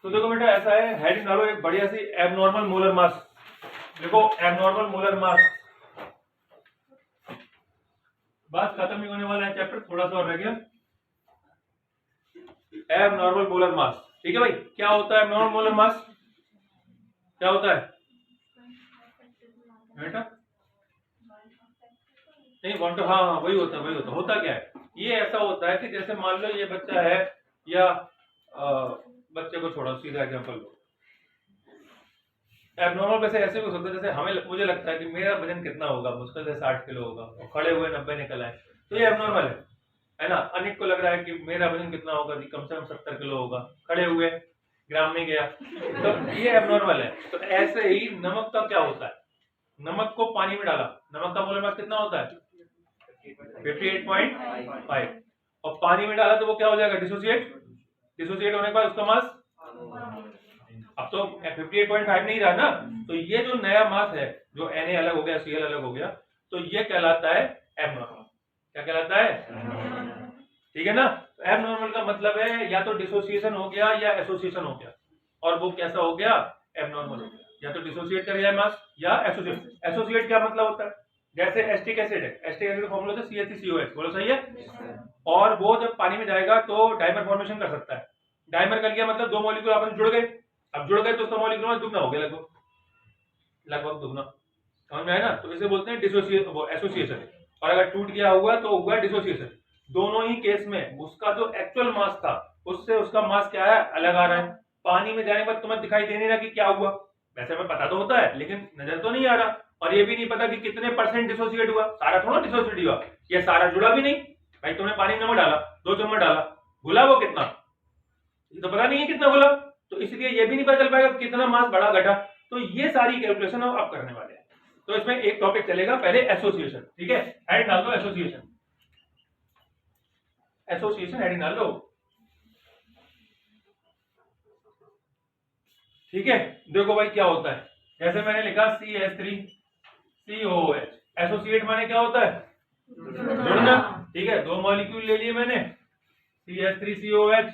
तो देखो बेटा ऐसा है, हेडिंग डालो एक बढ़िया सी एबनॉर्मल मोलर मास। देखो एबनॉर्मल मोलर मास, बस खत्म नहीं होने वाला है चैप्टर, थोड़ा सा और रह गया। एबनॉर्मल मोलर मास, ठीक है भाई। क्या होता है एबनॉर्मल मोलर मास, क्या होता है बेटा? नहीं वन, हाँ हाँ वही होता है, वही होता है। होता क्या है, ये ऐसा होता है कि जैसे मान लो ये बच्चा है, या बच्चे को छोड़ो, सीधा एग्जाम्पल लो। एबनॉर्मल वैसे ऐसे भी हो सकता है, जैसे हमें मुझे लगता है कि मेरा वजन कितना होगा, मुश्किल से 60 किलो होगा, और खड़े हुए 90 निकल आए, तो ये एबनॉर्मल है ना। अनिक को लग रहा है कि मेरा वजन कितना होगा, कि कम से कम 70 किलो होगा, खड़े हुए ग्राम में गया, तो ये एबनॉर्मल है। तो ऐसे ही नमक का क्या होता है, नमक को पानी में डाला, नमक का मोलर मास कितना होता है 58.5, और पानी में डाला तो वो क्या हो जाएगा डिसोसिएट, डिसोसिएट होने के बाद उसका मास, अब तो 58.5 नहीं रहा ना, तो ये जो नया मास है, जो Na अलग हो गया, Cl अलग हो गया, तो ये कहलाता है एबनॉर्मल। क्या कहलाता है, ठीक है ना। तो एबनॉर्मल का मतलब है या तो डिसोसिएशन हो गया या एसोसिएशन हो गया, और वो कैसा हो गया एबनॉर्मल हो गया, या तो डिसोसिएट कर गया मास या एसोसिएट। एसोसिएट क्या मतलब होता है, जैसे एस्टिक एसिड है, एस्टिक एसिड का फॉर्मूला होता है CH3COH, बोलो सही है। और वो जब पानी में जाएगा तो डाइमर फॉर्मेशन कर सकता है। डाइमर कर लिया मतलब दो मॉलिक्यूल आपस में जुड़ गए, अब जुड़ गए तो उसका मॉलिक्यूल मास दुगना हो गया, लगभग लगभग दुगना, समझ में आया ना। तो इसे बोलते हैं डिसोसिएशन, वो एसोसिएशन। और अगर टूट गया हुआ तो हुआ डिसोसिएशन। दोनों ही केस में उसका जो एक्चुअल मास था उससे उसका मास क्या है, अलग आ रहा है। पानी में जाने के बाद तुम्हें दिखाई दे नहीं रहा कि क्या हुआ, वैसे हमें पता तो होता है लेकिन नजर तो नहीं आ रहा, और ये भी नहीं पता कि कितने परसेंट डिसोसिएट हुआ, सारा थोड़ा डिसोसिएट हुआ, ये सारा जुड़ा भी नहीं। भाई तुमने पानी में नमक डाला, 2 चम्मच डाला, घुला वो कितना, ये तो पता नहीं है कितना घुला, तो इसलिए ये भी नहीं पता चल पाएगा कितना मास बढ़ा घटा। तो ये सारी कैलकुलेशन हम आप करने वाले हैं। तो इसमें एक टॉपिक चलेगा पहले एसोसिएशन, ठीक है, हेड डाल दो एसोसिएशन, एसोसिएशन हेडिंग डाल दो, ठीक है। देखो भाई क्या होता है, जैसे मैंने लिखा CH3COOH, एसोसिएट माने क्या होता है, जुड़ना, ठीक है। 2 मॉलिक्यूल ले लिए मैंने CH3COH,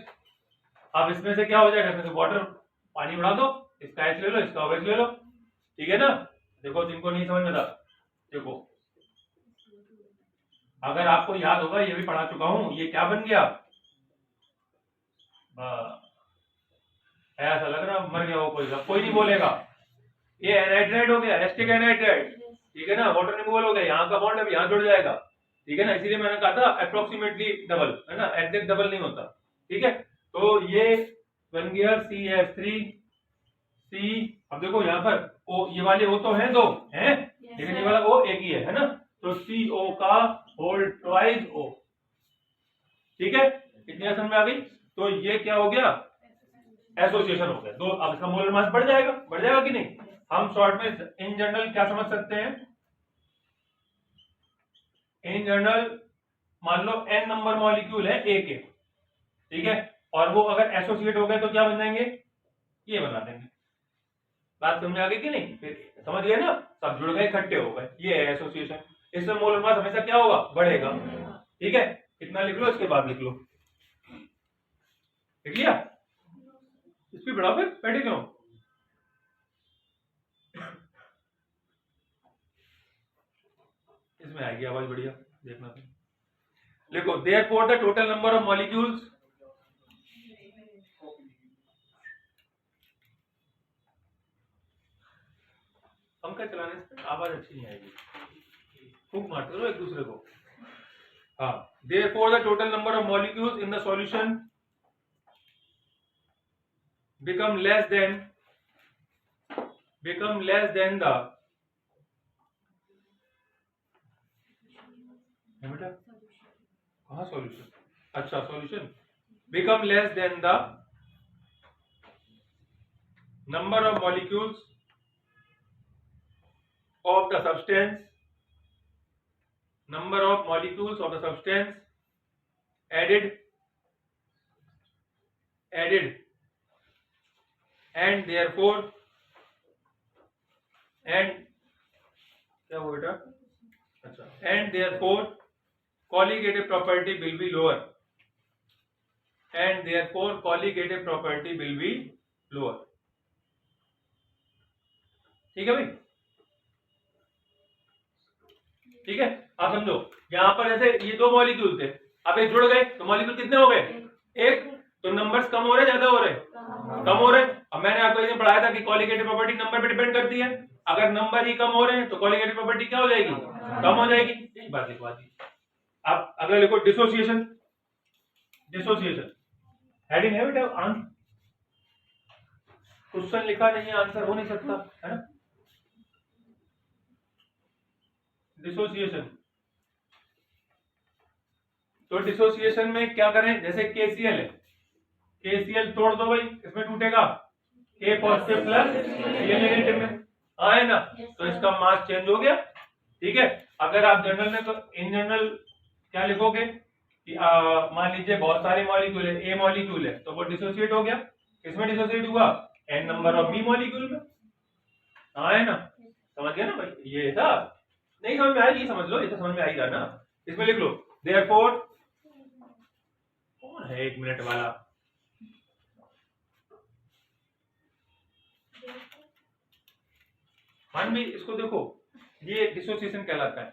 अब इसमें से क्या हो जाएगा, इसमें से वाटर, पानी बढ़ा दो, इसका H ले लो, इसका OH ले लो, ठीक है ना। देखो जिनको नहीं समझ में था, देखो अगर आपको याद होगा, ये भी पढ़ा चुका हूं, ये क्या बन गया, ऐसा लग रहा मर गया हो कोई नहीं बोलेगा, ये एनहाइड्राइड हो गया, एस्टिक एनहाइड्राइड, ठीक है ना। वाटर रिमूवल हो गया, यहाँ का बॉन्ड अब यहाँ जुड़ जाएगा, ठीक है ना। इसीलिए मैंने कहा था अप्रोक्सीमेटली डबल, है ना, एग्जैक्ट डबल नहीं होता, ठीक है। तो ये बन गया CH3 C, अब देखो यहाँ पर O, ये वाले O तो हैं दो हैं, लेकिन ये वाला O एक ही है ना, तो CO का होल ट्वाइस O, ठीक है। कितनी समझ में आ गई, तो ये क्या हो गया एसोसिएशन हो गया दो। अब इसका मोलर मास बढ़ जाएगा कि नहीं। हम शॉर्ट में इन जनरल क्या समझ सकते हैं, इन जनरल मान लो n नंबर मॉलिक्यूल है A के, ठीक है, और वो अगर एसोसिएट हो गए तो क्या बन जाएंगे, ये बना देंगे। बात समझ आ गई कि नहीं, फिर समझ गए ना, सब जुड़ गए इकट्ठे हो गए, ये है एसोसिएशन। इसमें मोलर मास हमेशा क्या होगा, बढ़ेगा, ठीक है। कितना लिख लो, इसके बाद लिख लो, लिख लिया, स्पीड बढ़ाओ, फिर बैठे क्यों, इसमें आएगी आवाज बढ़िया, देखना तुम। देखो therefore the total number of molecules, पंखा चलाने से आवाज अच्छी नहीं आएगी, फूंक मारते रहो एक दूसरे को। हाँ, therefore the total number of molecules in the solution become less than the, बेटा कहाँ सॉल्यूशन, अच्छा solution, become less than the number of molecules of the substance, number of molecules of the substance added and therefore क्या हुआ बेटा, अच्छा, and therefore colligative property will be lower, and therefore colligative property will be lower. ठीक है भाई, ठीक है। आप समझो यहां पर जैसे ये दो मॉलिक्यूल थे, अब ये जुड़ गए तो मॉलिक्यूल कितने हो गए? एक। तो नंबर्स कम हो रहे ज्यादा हो रहे? कम हो रहे। अब मैंने आपको ये पढ़ाया था कि कॉलिगेटिव प्रॉपर्टी नंबर पे डिपेंड करती है। अगर नंबर ही कम हो रहे हैं तो कॉलिगेटिव प्रॉपर्टी क्या हो जाएगी? कम हो जाएगी। एक बात लिखवा दी। अब अगला लिखो डिसोसिएशन। डिसोसिएशन हेडिंग है बेटा, आंसर क्वेश्चन लिखा नहीं है, आंसर हो नहीं सकता है ना। डिसोसिएशन, तो डिसोसिएशन में क्या करें? जैसे KCl है, KCl तोड़ दो भाई, इसमें टूटेगा K positive plus Cl negative में, आए ना, तो इसका मास चेंज हो गया। ठीक है। अगर आप जनरल में तो इन जनरल क्या लिखोगे कि मान लीजिए बहुत सारे मॉलिक्यूल है, A मॉलिक्यूल है, तो वो डिसोसिएट हो गया। किसमें डिसोसिएट हुआ? n number of B molecule में, आए ना। समझ गया ना भाई? ये था, नहीं समझ में आया ये समझ लो, ये तो समझ में आ ही रहा ना। इसमें लिख लो देयरफॉर, कौन है 1 मिनट वाला? मान भी इसको देखो, ये डिसोसिएशन कहलाता है,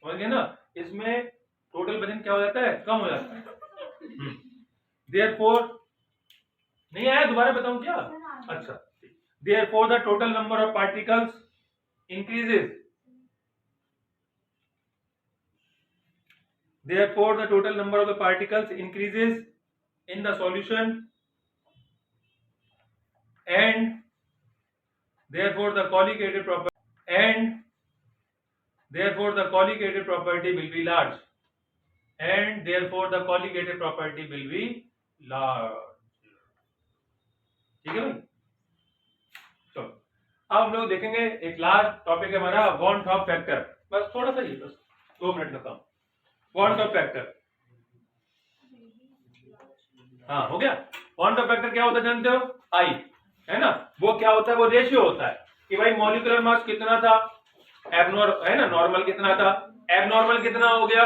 समझ गए ना। इसमें टोटल वजन क्या हो जाता है? कम हो जाता है। देयरफॉर नहीं आया, दोबारा बताऊं क्या? अच्छा, therefore the total number of particles increases, therefore the total number of the particles increases in the solution and therefore the colligated property will be large, and therefore the colligated property will be large। ठीक है भाई, चलो अब हम लोग देखेंगे एक last topic है हमारा वॉन टॉप फैक्टर। बस थोड़ा सा ही, बस 2 मिनट का काम। वॉन टॉप फैक्टर, हाँ हो गया। वॉन टॉप फैक्टर क्या होता है जानते हो? आई, है ना। वो क्या होता है? वो रेशियो होता है कि भाई मॉलिक्यूलर मास कितना था, एबनॉर्मल है ना, नॉर्मल कितना था, एबनॉर्मल कितना हो गया,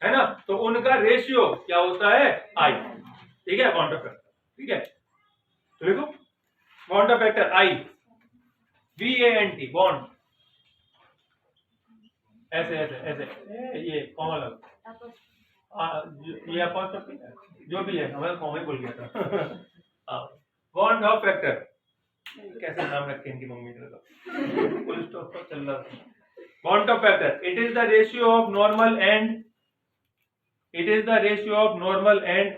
है ना। तो उनका रेशियो क्या होता है? आई। ठीक है, वॉन टॉप फैक्टर। ठीक है, तो देखो van't Hoff factor i, VANT bond, ऐसे ऐसे ऐसे, ये कॉमा लगा, ये अपॉस्ट्रोफी जो भी है, हमारा कॉमा ही बोल गया था। बॉन्ड ऑफ फैक्टर, कैसे नाम रखे इनकी मम्मी ने, तो फुल स्टॉप पर चल रहा था। Bond of factor, it is the ratio of normal and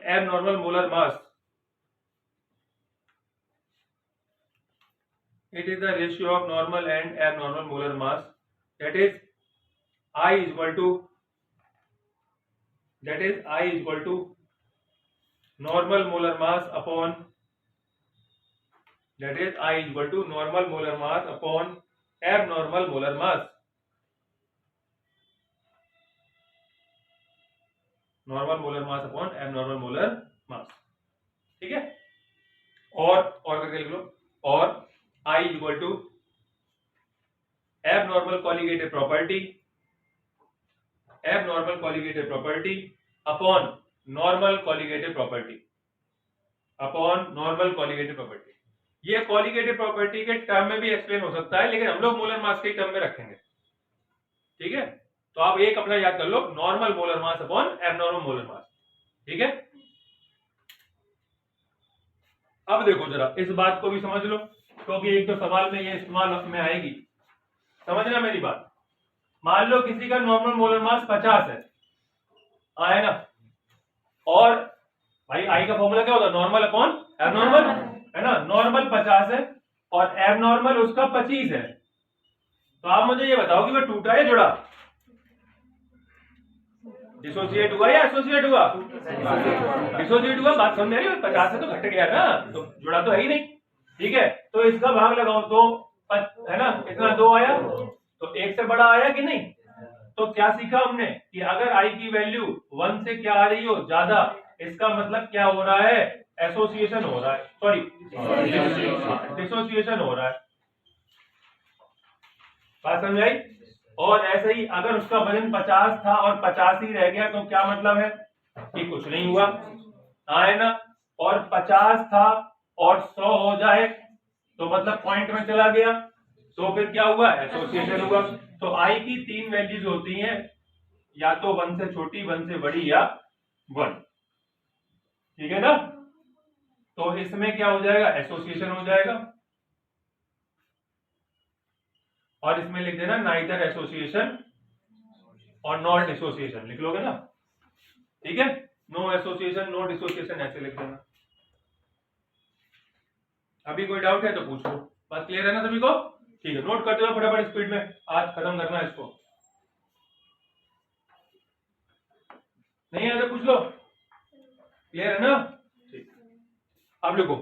abnormal molar mass. It is the ratio of normal and abnormal molar mass, that is I is equal to normal molar mass upon abnormal molar mass। Normal molar mass upon abnormal molar mass. ठीक है, और करके लिख लो, और I equal to abnormal colligative property upon normal colligative property. ये colligative property के term में भी एक्सप्लेन हो सकता है, लेकिन हम लोग मोलर मास के टर्म में रखेंगे। ठीक है, तो आप एक अपना याद कर लो, normal molar mass upon abnormal molar mass. ठीक है, अब देखो जरा इस बात को भी समझ लो, क्योंकि एक दो सवाल में ये इस्तेमाल में आएगी। समझना मेरी बात। मान लो किसी का नॉर्मल मोलर मास 50 है, है ना, और भाई आई का फॉर्मूला क्या होता है? नॉर्मल अपॉन एबनॉर्मल, है ना। नॉर्मल 50 है और एबनॉर्मल उसका 25 है, तो आप मुझे ये बताओ कि वो टूटा या जुड़ा? डिसोसिएट हुआ या एसोसिएट हुआ? डिसोसिएट हुआ। बात समझ रही हो? 50 से तो घट गया ना, तो जुड़ा तो है ही नहीं। ठीक है, तो इसका भाग लगाओ तो है ना, इतना 2 आया, तो 1 से बड़ा आया कि नहीं? तो क्या सीखा हमने कि अगर आई की वैल्यू 1 से क्या आ रही हो, ज्यादा, इसका मतलब क्या हो रहा है? एसोसिएशन हो रहा है, सॉरी डिसोसिएशन हो रहा है। बात समझ आई? और ऐसे ही अगर उसका वजन 50 था और 50 ही रह गया, तो क्या मतलब है कि कुछ नहीं हुआ, है ना। और 50 था और 100 हो जाए तो मतलब पॉइंट में चला गया, तो फिर क्या हुआ, एसोसिएशन हुआ। तो आई की 3 वैल्यूज होती हैं, या तो 1 से छोटी, 1 से बड़ी, या 1। ठीक है ना? तो इसमें क्या हो जाएगा, एसोसिएशन हो जाएगा। और इसमें लिख देना नाइदर एसोसिएशन और नॉट डिसोसिएशन, लिख लोगे ना? ठीक है, नो एसोसिएशन नो डिसोसिएशन ऐसे लिख देना। अभी कोई डाउट है तो पूछ लो। बात क्लियर है ना सभी को? ठीक है, नोट करते हो फटाफट स्पीड में, आज खत्म करना है इसको। नहीं है तो पूछ लो। क्लियर है ना? ठीक, अब लिखो।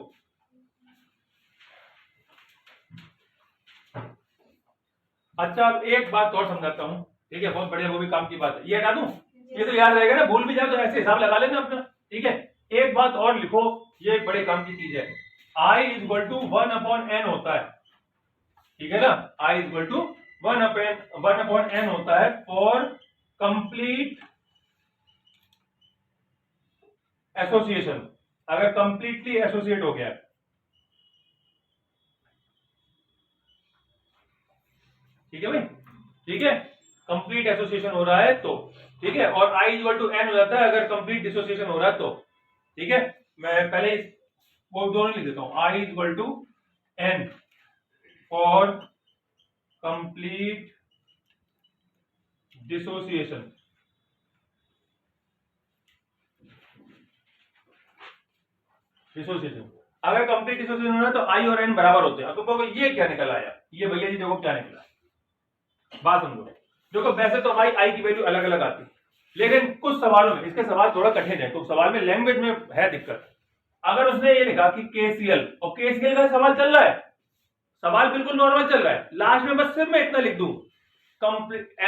अच्छा, अब एक बात और समझाता हूं, ठीक है? बहुत बढ़िया, वो भी काम की बात है। ये हटा दूं, ये तो याद रहेगा ना, भूल भी जाओ तो ऐसे हिसाब लगा लेना अपना। ठीक है, एक बात और लिखो, ये बड़े काम की चीज है। I इक्वल टू 1/n होता है, ठीक है ना? I इक्वल टू 1/n होता है फॉर कंप्लीट एसोसिएशन, अगर कंप्लीटली एसोसिएट हो गया है। ठीक है भाई? ठीक है, कंप्लीट एसोसिएशन हो रहा है तो, ठीक है। और I इक्वल टू n हो जाता है अगर कंप्लीट डिसोसिएशन हो रहा है तो। ठीक है, मैं पहले वो दोनों लिख देता हूं, I equal to n for complete dissociation. Dissociation अगर कंप्लीट डिसोसिएशन हो रहा है तो I और n बराबर होते हैं। अब तुम कहोगे ये क्या निकल आया, ये भैया जी देखो क्या निकला। बात समझो, देखो वैसे तो हमारी I की वैल्यू अलग अलग आती है, लेकिन कुछ सवालों में, इसके सवाल थोड़ा कठिन है, तो सवाल में लैंग्वेज में है दिक्कत। अगर उसने ये लिखा कि KCl, और KCl का सवाल चल रहा है, सवाल बिल्कुल नॉर्मल चल रहा है, लास्ट में बस सिर्फ मैं इतना लिख दूं,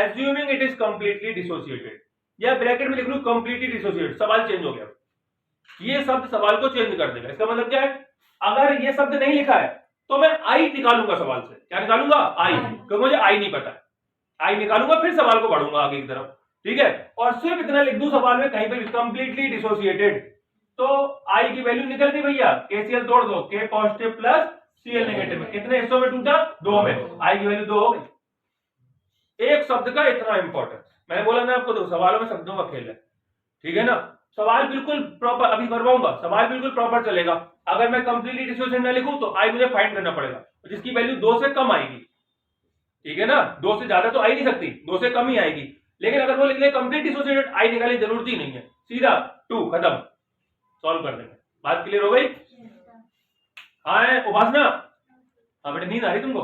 assuming it is completely dissociated, या ब्रैकेट में लिख लूं कंप्लीटली डिसोसिएटेड, सवाल चेंज हो गया। ये शब्द सवाल को चेंज कर देगा। इसका मतलब क्या है, अगर ये शब्द नहीं लिखा है तो मैं आई निकालूंगा सवाल से। क्या निकालूंगा? आई, क्योंकि मुझे आई नहीं पता। आई निकालूंगा, फिर सवाल को बढ़ूंगा आगे की तरफ। ठीक है, और सिर्फ इतना लिख दूं सवाल में कहीं पे भी कंप्लीटली डिसोसिएटेड, तो आई की वैल्यू निकल गई भैया। KCl तोड़ दो, K positive plus Cl negative में कितने हिस्सों में टूटा? 2 में। आई की वैल्यू 2 हो गई। एक शब्द का इतना इंपॉर्टेंस, मैंने बोला ना आपको, तो सवालों में शब्दों का खेल है। ठीक है ना? सवाल बिल्कुल प्रॉपर, अभी करवाऊंगा, सवाल बिल्कुल प्रॉपर चलेगा। अगर मैं कंप्लीटली डिसोसिएशन ना लिखूं तो आई मुझे फाइंड करना पड़ेगा, जिसकी वैल्यू 2 से कम आएगी। ठीक है ना? 2 से ज्यादा तो आ ही नहीं सकती, 2 से कम ही आएगी। लेकिन अगर वो लिख ले कंप्लीट डिसोसिएटेड, आई निकालने की जरूरत ही नहीं है, सीधा 2 खत्म, सॉल्व कर देंगे। बात क्लियर हो गई? हाँ उपासना, हाँ बेटा नींद आ रही तुमको?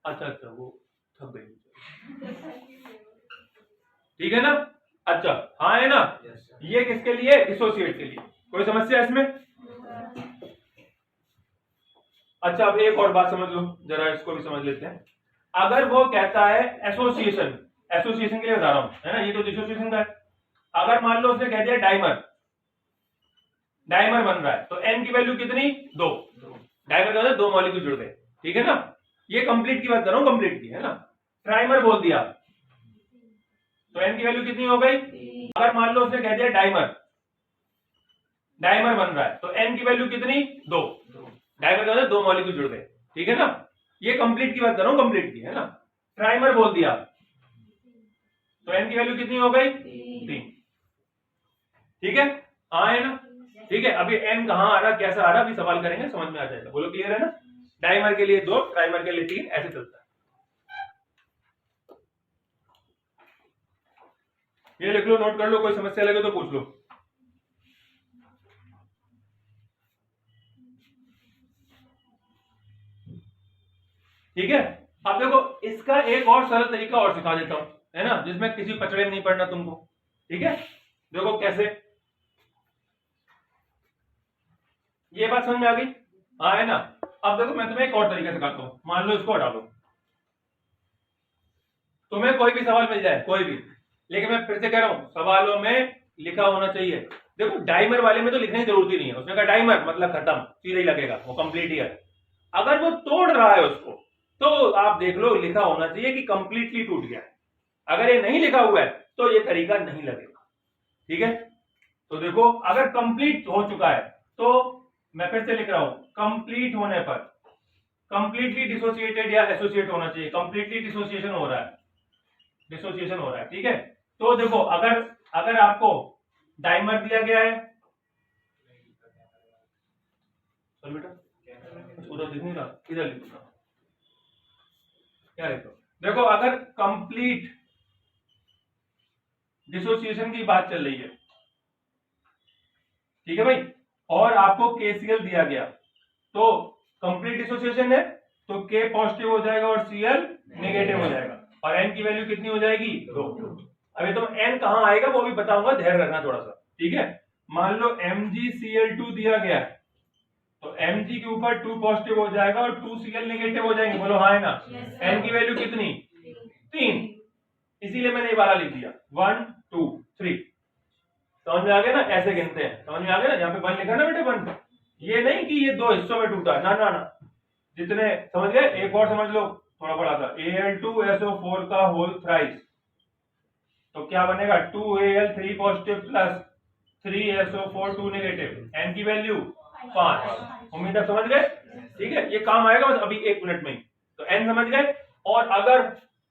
अच्छा अच्छा, वो थक गई। ठीक है ना? अच्छा हाँ है ना? ये किसके लिए? डिसोसिएट के लिए। कोई समस्या इसमें? अच्छा, अब एक और बात समझ लो, जरा इसको भी समझ लेते हैं। अगर वो कहता है एसोसिएशन, एसोसिएशन के लिए बता रहा हूं, है ना? ये तो डिसोसिएशन का है। अगर मान लो उसने कह दिया डाइमर, डाइमर बन रहा है, तो n की वैल्यू कितनी? 2। डाइमर का 2 मॉलिक्यूल जुड़ गए। ठीक है ना? ये कंप्लीट की बात कर रहा हूं, कंप्लीट की, है ना? ट्राइमर बोल दिया तो n की वैल्यू कितनी हो गई? अगर मान लो उसने कह दिया डाइमर, डाइमर बन रहा है, तो n की वैल्यू कितनी? 2। डाइमर का 2 मॉलिक्यूल जुड़ गए। ठीक है ना? ये कंप्लीट की बात कर रहा हूं, कंप्लीट की, है ना? ट्राइमर बोल दिया तो n की वैल्यू कितनी हो गई? 3। ठीक है, हाँ है ना? ठीक है, अभी n कहां आ रहा, कैसा आ रहा, अभी सवाल करेंगे, समझ में आ जाएगा। बोलो क्लियर है ना? डाइमर के लिए 2, ट्राइमर के लिए 3, ऐसे चलता है। ये लिख लो, नोट कर लो, कोई समस्या लगे तो पूछ लो। ठीक है, अब देखो इसका एक और सरल तरीका और सिखा देता हूं, है ना, जिसमें किसी पचड़े में नहीं पड़ना तुमको। ठीक है, देखो कैसे, ये बात समझ में आ गई? हाँ है ना? अब देखो मैं तुम्हें एक और तरीका सिखाता हूं। मान लो इसको हटा लो, तुम्हें कोई भी सवाल मिल जाए, कोई भी, लेकिन मैं फिर से कह रहा हूं सवालों में लिखा होना चाहिए। देखो डाइमर वाले में तो लिखने की जरूरत ही नहीं है, उसने कहा डाइमर मतलब खत्म, सीधा ही लगेगा, वो कंप्लीट ही है। अगर वो तोड़ रहा है उसको, तो आप देख लो लिखा होना चाहिए कि कंप्लीटली टूट गया है। अगर ये नहीं लिखा हुआ है तो ये तरीका नहीं लगेगा। ठीक है, तो देखो अगर कंप्लीट हो चुका है तो मैं फिर से लिख रहा हूं, कंप्लीट होने पर कंप्लीटली डिसोसिएटेड या एसोसिएट होना चाहिए, कंप्लीटली डिसोसिएशन हो रहा है, ठीक है। तो देखो अगर आपको डाइमर दिया गया है, बेटा उधर दिख नहीं रहा, इधर लिखो, क्या लिखो, देखो अगर कंप्लीट डिसोसिएशन की बात चल रही है, ठीक है भाई, और आपको KCl दिया गया, तो कंप्लीट डिसोसिएशन है तो K पॉजिटिव हो जाएगा और Cl नेगेटिव हो जाएगा, और N की वैल्यू कितनी हो जाएगी 2। अभी तो N कहां आएगा वो भी बताऊंगा, ध्यान रखना थोड़ा सा, ठीक है। मान लो MgCl2 दिया गया है, तो Mg के ऊपर 2 पॉजिटिव हो जाएगा और 2 Cl नेगेटिव हो जाएंगे, बोलो हाँ है ना। N की वैल्यू कितनी 3, इसीलिए मैंने ये वाला लिख दिया 1 2 3, समझ में आ गया ना, ऐसे गिनते हैं, समझ में आ गया ना, यहाँ पे 1 लिखा ना बेटे 1, ये नहीं कि ये 2 हिस्सों में टूटा, ना ना ना, जितने, समझ गए। एक और समझ लो, थोड़ा बड़ा था, Al2SO4 का होल थ्राइस, तो क्या बनेगा 2Al3 positive plus 3SO4 2 negative, N की वैल्यू 5। उम्मीद है समझ गए, ठीक है, ये काम आएगा बस अभी 1 मिनट में ही, तो N समझ गए। और अगर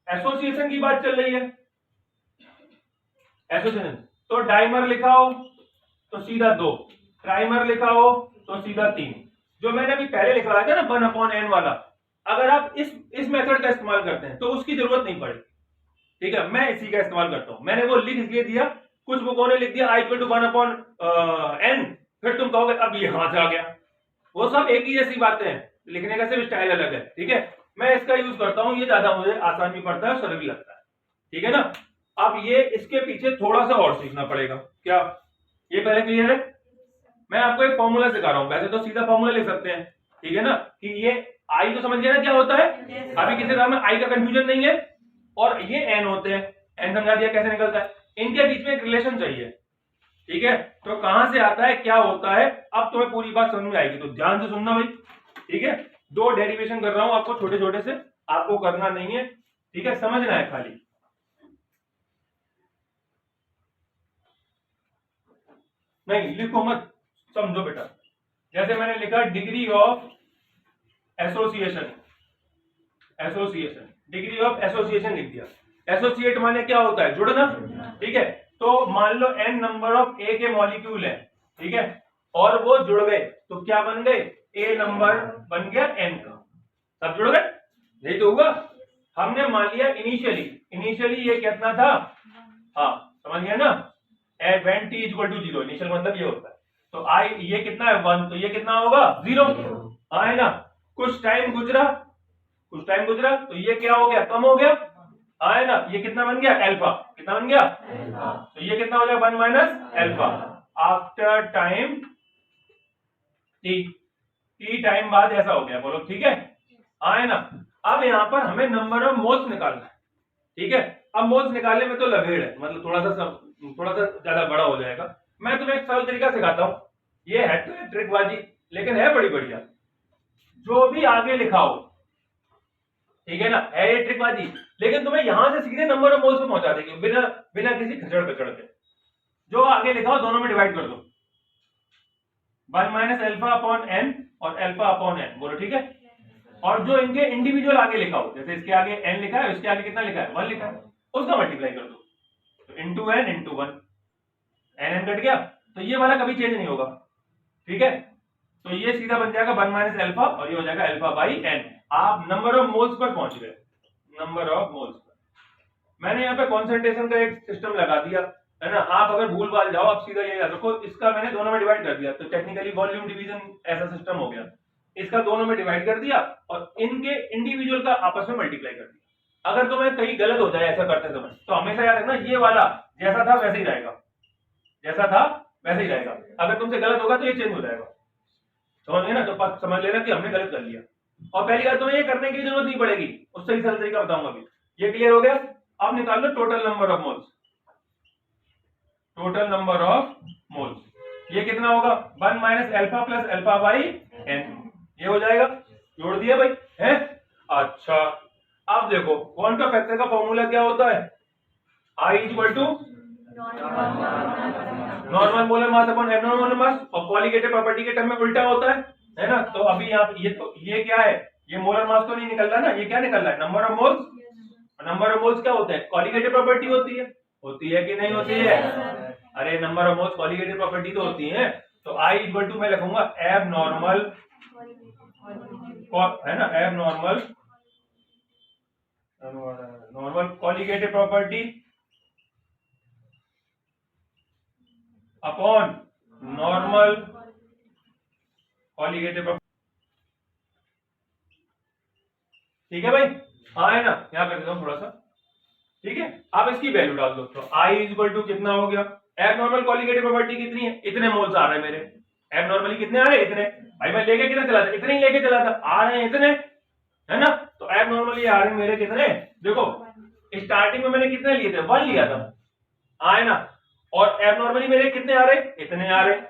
एसोसिएशन की बात चल रही है, एसोसिएशन, तो डाइमर लिखा हो तो सीधा 2, ट्राइमर लिखा हो तो सीधा 3, जो मैंने अभी पहले लिखा था ना 1/n वाला, अगर आप इस मेथड का इस्तेमाल करते हैं तो उसकी जरूरत नहीं पड़ेगी, ठीक है, मैं इसी का इस्तेमाल करता हूं। मैंने वो लिख इसलिए दिया, कुछ बुकों ने लिख दिया I = 1/n, फिर तुम कहोगे अब ये हाथ आ गया, वो सब एक ही जैसी बातें हैं, लिखने का सिर्फ स्टाइल अलग है, ठीक है। मैं इसका यूज करता हूं, ये ज्यादा मुझे आसान भी पड़ता है और सरल भी लगता है, ठीक है ना। अब ये इसके पीछे थोड़ा सा और सीखना पड़ेगा, क्या ये पहले क्लियर है? मैं आपको एक फॉर्मूला सिखा रहा हूं, वैसे तो सीधा फॉर्मूला लिख सकते हैं, ठीक है ना, कि ये आई तो समझ गया ना क्या होता है, अभी किसी तरह में आई का कंफ्यूजन नहीं है, और ये एन होते हैं, एन समझा दिया कैसे निकलता है, इनके बीच में एक रिलेशन चाहिए, ठीक है। तो कहां से आता है, क्या होता है, अब तुम्हें पूरी बात समझ में आएगी, तो ध्यान से सुनना भाई, ठीक है। 2 डेरिवेशन कर रहा हूं आपको, छोटे छोटे से, आपको करना नहीं है, ठीक है, समझना है खाली। नहीं लिखो मत, समझो बेटा, जैसे मैंने लिखा degree of association, degree of association लिख दिया। एसोसिएट माने क्या होता है, जुड़ना, ठीक है। तो मान लो n नंबर ऑफ A के मॉलिक्यूल है, ठीक है, और वो जुड़ गए, तो क्या बन गए, A नंबर बन गया n का, सब जुड़ गए, यही तो होगा। हमने मान लिया इनिशियली ये कितना था, हाँ समझ गया ना, when t = 0, इनिशियल मतलब ये होता है, तो I ये कितना है 1, तो ये कितना होगा 0, हाँ है ना। कुछ टाइम गुजरा तो ये क्या हो गया, कम हो गया, हाँ है ना, ये कितना बन गया अल्फा, कितना बन गया अल्फा, तो ये कितना हो जाएगा 1 - alpha after time t time बाद ऐसा हो गया, बोलो ठीक है, हाँ है ना। अब यहाँ पर हमें नंबर ऑफ मोल्स निकालना है, ठीक है। अब मोल्स निकालने में तो लभेड़ है, मतलब थोड़ा सा ज्यादा बड़ा हो जाएगा। मैं तुम्हें एक सरल तरीका सिखाता हूं, ये है तो ट्रिकबाजी, लेकिन है बड़ी बढ़िया, जो भी आगे लिखा हो, ठीक है ना, है ये ट्रिकबाजी, लेकिन तुम्हें यहां से सीधे नंबर ऑफ मोल्स पे पहुंचा देगी, बिना किसी खचड़ पचड़ के। जो आगे लिखा हो दोनों में डिवाइड कर दो, 1 - अल्फा/n और अल्फा/n, बोलो ठीक है। और जो इनके इंडिविजुअल आगे लिखा हो, जैसे इसके आगे n लिखा है, इसके आगे कितना लिखा है 1 लिखा है, उसका मल्टीप्लाई कर दो, तो into n into 1, n cut गया, तो ये वाला कभी चेंज नहीं होगा, ठीक है। तो ये सीधा बन जाएगा 1 - अल्फा, और ये हो जाएगा अल्फा/n। आप नंबर ऑफ मोल्स पर पहुंच गए, नंबर ऑफ मोल्स पर। मैंने यहाँ पे कॉन्सेंट्रेशन का एक सिस्टम लगा दिया है ना, आप अगर भूल भाल जाओ, आप सीधा ये याद रखो, इसका मैंने दोनों में डिवाइड कर दिया, तो टेक्निकली वॉल्यूम डिवीजन ऐसा सिस्टम हो गया, इसका दोनों में डिवाइड कर दिया और इनके इंडिविजुअल का आपस में मल्टीप्लाई कर दिया। अगर तुम्हें कहीं गलत हो जाए ऐसा करते समय, तो हमेशा याद रखना ये वाला जैसा था वैसे ही रहेगा, जैसा था वैसे ही रहेगा। अगर तुमसे गलत होगा तो ये चेंज हो जाएगा, समझ गए ना, तो समझ लेना कि हमने गलत कर लिया। और पहली बात तुम्हें ये करने की जरूरत नहीं पड़ेगी, उससे ही सरल तरीका बताऊंगा अभी। ये क्लियर हो गया? अब निकाल लो total number of moles, total number of moles ये कितना होगा 1 - अल्फा प्लस अल्फा/n, ये हो जाएगा, जोड़ दिया भाई है। अच्छा अब देखो क्वांटम फैक्टर का फॉर्मूला क्या होता है, I = normal molar mass upon abnormal molar mass, और कॉलीगेटिव प्रॉपर्टी के टर्म में उल्टा होता है ना। तो अभी यहाँ ये क्या है, ये मोलर मास तो नहीं निकल रहा ना, ये क्या निकल रहा है, number of moles. Number of moles क्या होता है, कॉलीगेटिव प्रॉपर्टी होती है कि नहीं होती है? अरे number of moles colligative property तो होती है। तो I इक्वल टू मैं लिखूंगा एब नॉर्मल, है ना, एब normal colligative property upon normal colligative property. ठीक है भाई, हाँ है ना, यहाँ कर देता हूँ थोड़ा सा। ठीक है, आप इसकी वैल्यू डाल दो। तो I इक्वल टू कितना हो गया, एबनॉर्मल कॉलीगेटिव प्रॉपर्टी कितनी है, इतने मोल्स आ रहे हैं मेरे। एबनॉर्मली कितने आ रहे हैं, इतने। भाई मैं लेके कितने चला था, इतने ही लेके चला था, आ रहे हैं इतने, है ना। तो एबनॉर्मली आ रहे हैं मेरे कितने, देखो स्टार्टिंग में मैंने कितने लिए थे, 1 लिया था, आए ना। और एबनॉर्मली मेरे कितने आ रहे, इतने आ रहे।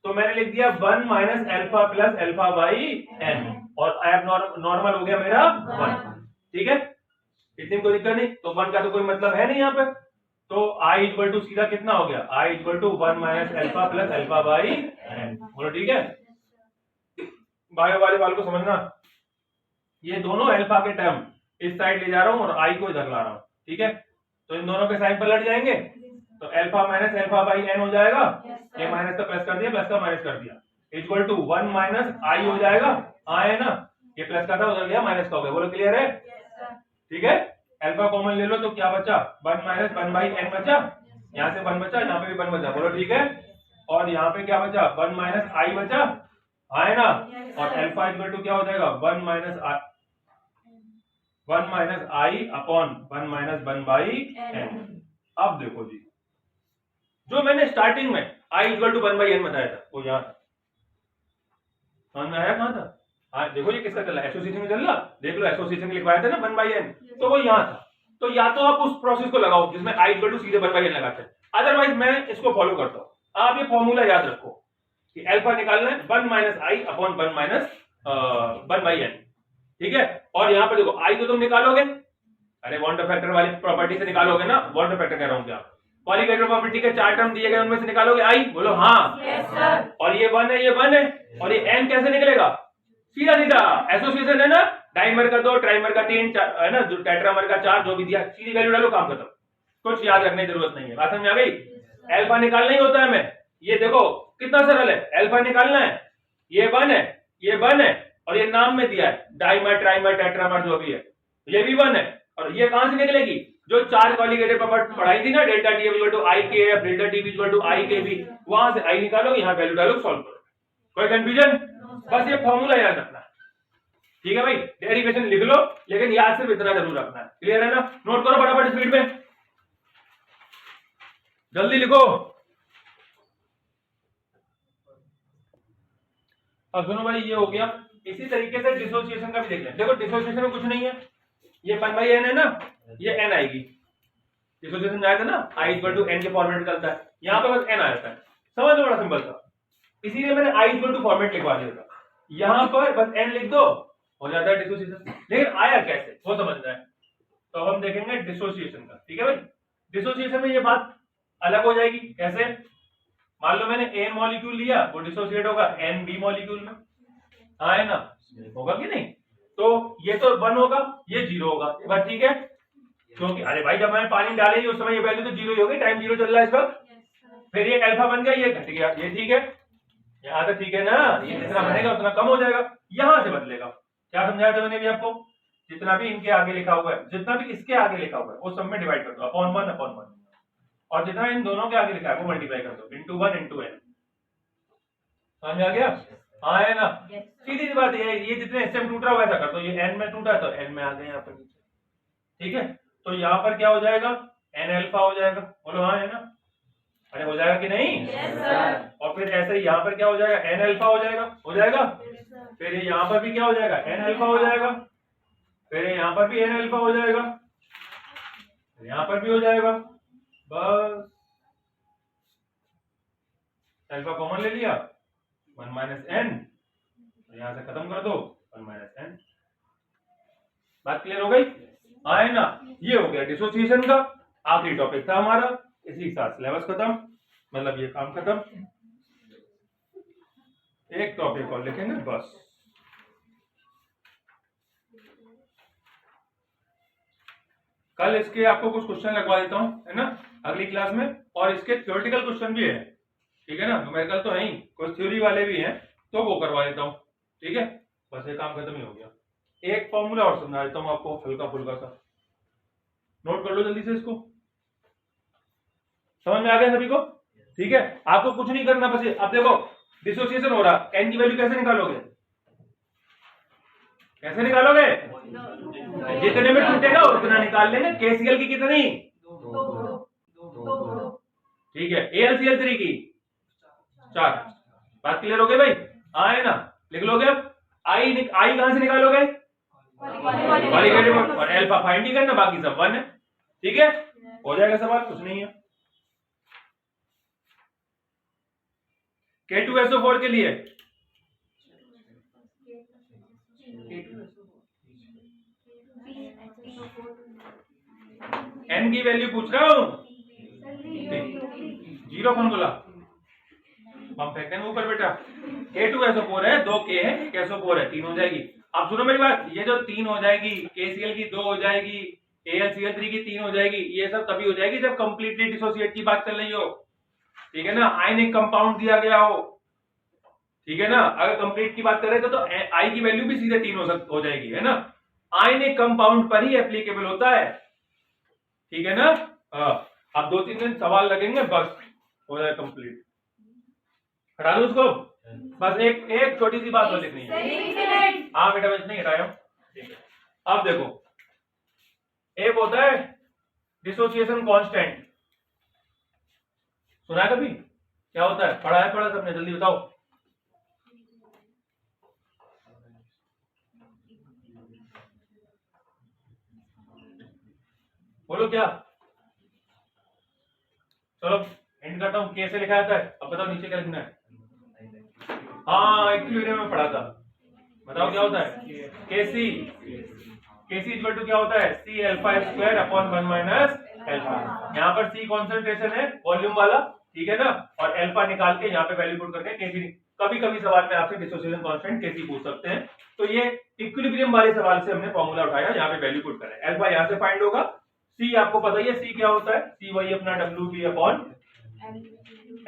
तो मैंने लिख दिया 1 minus alpha plus alpha by n, और एबनॉर्मल हो गया मेरा 1। ठीक है, इतनी कोई दिक्कत नहीं। तो 1 का तो कोई मतलब है नहीं यहाँ पे। तो I इक्वल टू सीधा कितना हो गया, I equal to 1 minus alpha plus alpha by n. बोलो ठीक है, बायो वाले वाले को समझना, ये दोनों अल्फा के टर्म इस साइड ले जा रहा हूँ और I को इधर ला रहा हूँ। ठीक है, तो इन दोनों के साइन पलट जाएंगे, तो alpha minus alpha by n हो जाएगा। ये माइनस का प्लस कर दिया, प्लस का माइनस कर दिया, इक्वल टू 1 माइनस I हो जाएगा। है ना, ये प्लस का था उधर गया माइनस का हो गया। बोलो क्लियर है? ठीक है, अल्फा कॉमन ले लो तो क्या बचा, 1 माइनस 1 बाई एन बचा, यहाँ से 1 बचा, यहाँ पे भी 1 बचा। बोलो ठीक है, और यहाँ पे क्या बचा, 1 माइनस आई बचा, है ना। और अल्फा इक्वल टू क्या हो जाएगा, 1 minus i upon 1 minus 1 by n. अब देखो जी, जो मैंने स्टार्टिंग में i equal to 1 by n बताया था वो यहाँ था, समझ में आया कहाँ था? हाँ देखो ये किसका चल रहा है, एसोसिएशन में चल रहा, देख लो एसोसिएशन लिखवाया था ना 1 बाई एन, तो वो यहाँ था। तो या तो आप उस प्रोसेस को लगाओ जिसमें आई इक्वल टू सीधे 1 बाई एन लगाते हैं, अदरवाइज मैं इसको फॉलो करता हूँ। आप ये फॉर्मूला याद रखो कि अल्फा निकालना है 1 minus i upon 1 minus 1 by n. ठीक है, और यहाँ पे देखो आई तो तुम निकालोगे, अरे वॉन्टर फैक्टर वाली प्रॉपर्टी से निकालोगे ना, वॉन्टर फैक्टर कह रहा हूँ क्या, कॉलीगेटिव प्रॉपर्टी के 4 टर्म दिए गए उनमें से निकालोगे आई, बोलो हाँ। yes, और ये 1 है, ये 1 है, और ये n कैसे निकलेगा, सीधा सीधा एसोसिएशन है ना, डाइमर का 2, ट्राइमर का 3, है ना, टेट्रामर का 4, जो भी दिया सीधी वैल्यू डालो, काम खत्म, कुछ याद रखने की जरूरत नहीं है। बात समझ आ गई? अल्फा निकालना ही होता है हमें, ये देखो कितना सरल है, अल्फा निकालना है, ये 1 है, ये 1 है, और ये नाम में दिया है डाइमर ट्राइमर टेट्रामर जो भी है, ये भी 1 है। और ये कहां से निकलेगी, जो 4 कॉलीगेटिव प्रॉपर्टी पढ़ाई थी ना, delta T equal to I K F, delta T equal to I K B, वहां से आई निकालो, यहाँ वैल्यू डालो, सॉल्व करो। कोई कंफ्यूजन? बस ये फॉर्मूला याद रखना, ठीक है भाई। डेरिवेशन लिख लो, लेकिन याद सिर्फ इतना जरूर रखना है, क्लियर है ना। नोट करो फटाफट स्पीड में, जल्दी लिखो। अब सुनो भाई, ये हो गया। इसी तरीके से डिसोसिएशन का भी देख लें। देखो डिसोसिएशन में कुछ नहीं है, ये 1 बाई एन है ना, ये एन आएगी, डिसोसिएशन में आया था ना आई इक्वल टू एन के फॉर्मेट निकलता है, यहाँ पे बस एन आ जाता है, समझ लो, बड़ा सिंपल था। इसीलिए मैंने आई इक्वल टू फॉर्मेट लिखवा दिया था, यहाँ पर बस एन लिख दो, हो जाता है डिसोसिएशन। लेकिन आया कैसे वो समझना है, तो अब हम देखेंगे डिसोसिएशन का। ठीक है भाई, डिसोसिएशन में ये बात अलग हो जाएगी। कैसे, मान लो मैंने एन मॉलिक्यूल लिया, वो डिसोसिएट होगा एन बी मॉलिक्यूल में, हाँ है ना, होगा कि नहीं। तो ये तो 1 होगा, ये 0 होगा, बात ठीक है, क्योंकि अरे भाई जब मैंने पानी डाली उस समय ये वैल्यू तो 0 ही होगी, टाइम 0 चल रहा है इस वक्त। फिर ये अल्फा बन गया, ये घट गया, ये ठीक है, यहाँ तक ठीक है ना। ये जितना बनेगा उतना कम हो जाएगा, यहां से बदलेगा। क्या समझाया था मैंने भी आपको, जितना भी इनके आगे लिखा हुआ है, जितना भी इसके आगे लिखा हुआ है वो सब में डिवाइड कर दो अपॉन 1 अपॉन 1, और जितना इन दोनों के आगे लिखा है वो मल्टीप्लाई कर दो इंटू 1 इंटू एन। समझ आ गया? हाँ है ना, सीधी सी बात है। ये जितने हिस्से में टूट रहा है वैसा कर दो, ये एन में टूटा तो एन में आ गए यहाँ पर नीचे। ठीक है, तो यहाँ पर क्या हो जाएगा, एन अल्फा हो जाएगा, बोलो हाँ है ना, अरे हो जाएगा कि नहीं? yes, और फिर ऐसे ही यहाँ पर क्या हो जाएगा, एन अल्फा हो जाएगा, हो जाएगा। yes, फिर यहाँ पर भी क्या हो जाएगा, एन अल्फा हो जाएगा, फिर यहाँ पर भी एन अल्फा हो जाएगा, यहाँ पर भी हो जाएगा। बस अल्फा कॉमन ले लिया, 1 माइनस एन, यहां से खत्म कर दो 1 माइनस एन। बात क्लियर हो गई? हाँ है ना, ये हो गया डिसोसिएशन का आखिरी टॉपिक था हमारा। इसी के साथ सिलेबस खत्म, मतलब ये काम खत्म। एक टॉपिक और लिखेंगे बस। कल इसके आपको कुछ क्वेश्चन लगवा देता हूं, है ना, अगली क्लास में, और इसके थ्योरेटिकल क्वेश्चन भी है, ठीक है ना, न्यूमेरिकल तो है ही, कुछ थ्योरी वाले भी हैं तो वो करवा देता हूं, ठीक है। बस ये काम खत्म ही हो गया। एक फॉर्मूला और समझा देता हूं आपको, हल्का फुल्का सा, नोट कर लो जल्दी से इसको। समझ में आ गया सभी को? ठीक है, आपको कुछ नहीं करना, बस अब देखो डिसोसिएशन हो रहा, एन की वैल्यू कैसे निकालोगे? कैसे निकालोगे? जितने में टूटेगा उतना निकाल लेंगे। केसीएल की कितनी? ठीक है, एलसीएल3 की 4। बात क्लियर हो गई भाई? हाँ है ना, लिख लोगे। अब आई कहां से निकालोगे? क्वालिटेटिव, और अल्फा फाइंड ही करना, बाकी सब 1 है, ठीक है, हो जाएगा सवाल, कुछ नहीं है। K2SO4 के लिए N की वैल्यू पूछ रहा हूं, 0 कौन बोला? हम फेंकते हैं ऊपर बेटा। K2SO4 है, 2 K है, एक SO4 है, 3 हो जाएगी। अब सुनो मेरी बात, ये जो 3 हो जाएगी, KCl की 2 हो जाएगी, AlCl3 की 3 हो जाएगी, ये सब तभी हो जाएगी जब कंप्लीटली डिसोसिएट की बात चल रही हो, ठीक है ना, आयनिक कंपाउंड दिया गया हो, ठीक है ना। अगर कंप्लीट की बात करें तो आई की वैल्यू भी सीधे 3 हो जाएगी, है ना। आयनिक कंपाउंड पर ही एप्लीकेबल होता है, ठीक है ना। अब 2-3 दिन सवाल लगेंगे, बस हो जाए कंप्लीट। हटा दो उसको, बस एक छोटी सी बात और लिखनी है। हाँ बेटा, बस नहीं हटाया, ठीक है। अब देखो, एक होता है डिसोसिएशन कांस्टेंट, सुना है कभी? क्या होता है? पढ़ा है, पढ़ा सबने? जल्दी बताओ। बोलो क्या? चलो एंड करता हूं। कैसे लिखा जाता है? अब बताओ नीचे क्या लिखना है। हाँ, इक्विलिब्रियम में पढ़ा था, बताओ क्या होता है? केसी इक्वल टू क्या होता है? C alpha square upon 1 minus alpha. यहाँ पर सी कॉन्सेंट्रेशन है वॉल्यूम वाला, ठीक है ना, और अल्फा निकाल के यहाँ पे वैल्यू पुट करके केसी। कभी कभी सवाल में आपसे डिसोसिएशन कांस्टेंट केसी पूछ सकते हैं, तो ये इक्विलिब्रियम वाले सवाल से हमने फॉर्मूला उठाया, यहाँ पे वैल्यू पुट करें। अल्फा यहाँ से फाइंड होगा, सी आपको पता ही है सी क्या होता है, सी वही अपना WB upon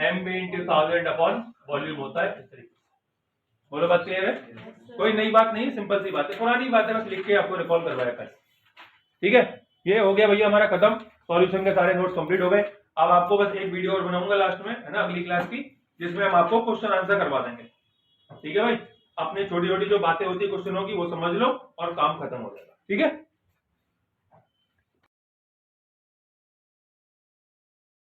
MB into 1000 upon volume होता है, इस तरीके। बोलो बात क्लियर है? कोई नई बात नहीं, सिंपल सी बात है, पुरानी बात है, बस लिख के आपको रिकॉल करवाया कल, ठीक है। ये हो गया भैया हमारा खत्म, सॉल्यूशन के सारे नोट्स कंप्लीट हो गए। अब आपको बस एक वीडियो और बनाऊंगा लास्ट में, है ना, अगली क्लास की, जिसमें हम आपको क्वेश्चन आंसर करवा देंगे, ठीक है भाई। अपनी छोटी छोटी जो बातें होती है क्वेश्चनों की, वो समझ लो और काम खत्म हो जाएगा, ठीक है।